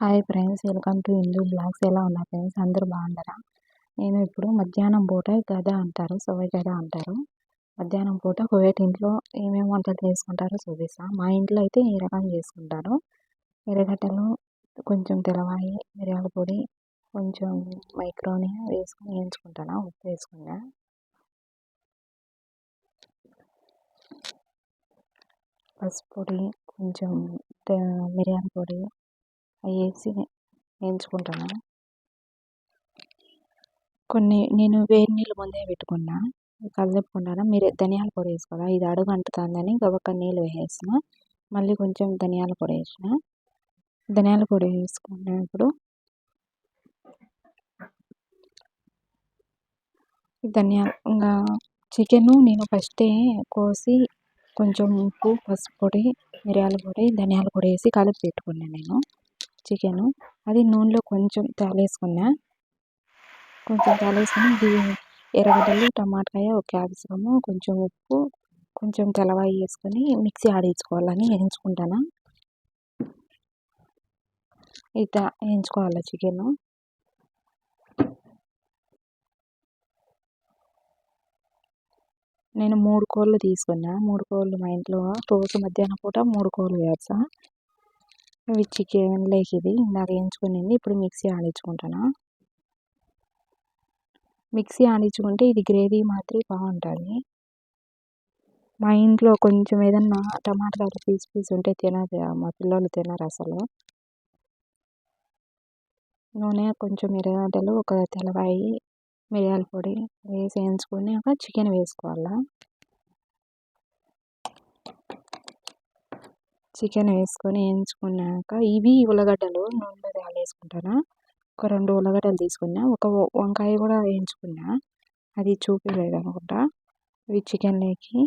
Hi friends, welcome to Hindu blogs. ఎలా ఉన్నారు friends? అందరూ బాగున్నారా? నేను ఇప్పుడు మధ్యాహ్నం పూట గద అంటారు, సోయ గద అంటారు. మధ్యాహ్నం పూట ఇంట్లో ఏమేమి వంటలు చేసుకుంటారో చూపిస్తాను. మా ఇంట్లో అయితే ఈ రకం చేసుకుంటారు. ఎర్రగడ్డలు, కొంచెం తెల్లవాయి, మిరియాల పొడి, కొంచెం మైక్రోని వేసుకొని వేయించుకుంటాను. ఉప్పు వేసుకున్నా, పసుపు పొడి, కొంచెం మిరియాల పొడి అవి వేసి వేయించుకుంటాను. నేను వేడి నీళ్ళు ముందే పెట్టుకున్నా, కలుపుకున్నాను. మీరు ధనియాల పొడి వేసుకోవాలి. ఇది అడుగు అంటుతుందని గబక్క నీళ్ళు వేసేసిన, మళ్ళీ కొంచెం ధనియాల పొడి వేసిన. ధనియాల పొడి వేసుకున్నప్పుడు ఇంకా చికెను నేను ఫస్టే కోసి కొంచెం ఉప్పు, పసుపు పొడి, మిరియాల పొడి, ధనియాల పొడి వేసి కలిపి పెట్టుకున్నాను. నేను చికెను అది నూనెలో కొంచెం తాలేసుకున్నా. ఇది ఎర్రగడ్డలు, టమాటాకాయ, ఒక క్యాప్సికము, కొంచెం ఉప్పు, కొంచెం తెల్లవాయి వేసుకొని మిక్సీ ఆడించుకోవాలని వేయించుకుంటాను. ఇట్లా వేయించుకోవాలి చికెను. నేను 3 కోళ్ళు తీసుకున్నా. 3 కోళ్ళు మా ఇంట్లో రోజు మధ్యాహ్నం పూట 3 కోళ్ళు వేస్తా. ఇవి చికెన్ లేక ఇది ఇందాక వేయించుకునింది. ఇప్పుడు మిక్సీ ఆడించుకుంటాను. మిక్సీ ఆడించుకుంటే ఇది గ్రేవీ మాత్రం బాగుంటుంది. మా ఇంట్లో కొంచెం ఏదన్నా టమాటాలు పీస్ ఉంటే తినదు, మా పిల్లలు తినరు అసలు. నూనె, కొంచెం ఎర్రగడ్డలు, ఒక తెల్లవాయి, మిరియాల పొడి వేసి వేయించుకొని ఒక చికెన్ వేసుకోవాలా. చికెన్ వేసుకొని వేయించుకున్నాక ఇవి ఉల్లగడ్డలు నూనెలో వేసుకుంటాను. ఒక 2 ఉల్లగడ్డలు తీసుకున్నా. ఒక వంకాయ కూడా వేయించుకున్నా, అది చూపించలేదు అనుకుంటా. ఇవి చికెన్లోకి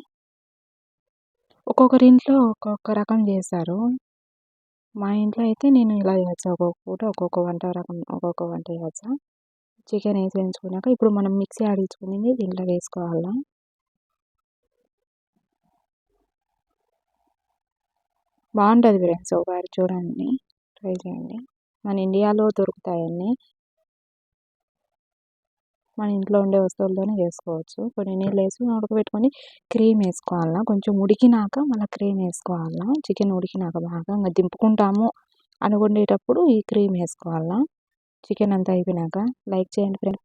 ఒక్కొక్కరి ఇంట్లో ఒక్కొక్క రకం చేస్తారు. మా ఇంట్లో అయితే నేను ఇలా చేస్తా, ఒక్కొక్క పూట ఒక్కొక్క వంట చేస్తా. చికెన్ వేసి వేయించుకున్నాక ఇప్పుడు మనం మిక్సీ ఆడించుకునేది దీంట్లో వేసుకోవాలా. బాగుంటుంది ఫ్రెండ్స్, ఒకసారి చూడండి, ట్రై చేయండి. మన ఇండియాలో దొరుకుతాయన్నీ, మన ఇంట్లో ఉండే వస్తువులతోనే చేసుకోవచ్చు. కొన్ని నీళ్ళు వేసి ఉడకబెట్టుకొని క్రీమ్ వేసుకోవాలా. కొంచెం ఉడికినాక మళ్ళీ క్రీమ్ వేసుకోవాలా. చికెన్ ఉడికినాక బాగా ఇంకా దింపుకుంటాము అనుకునేటప్పుడు ఈ క్రీమ్ వేసుకోవాలా. చికెన్ అంతా అయిపోయినాక లైక్ చేయండి ఫ్రెండ్స్.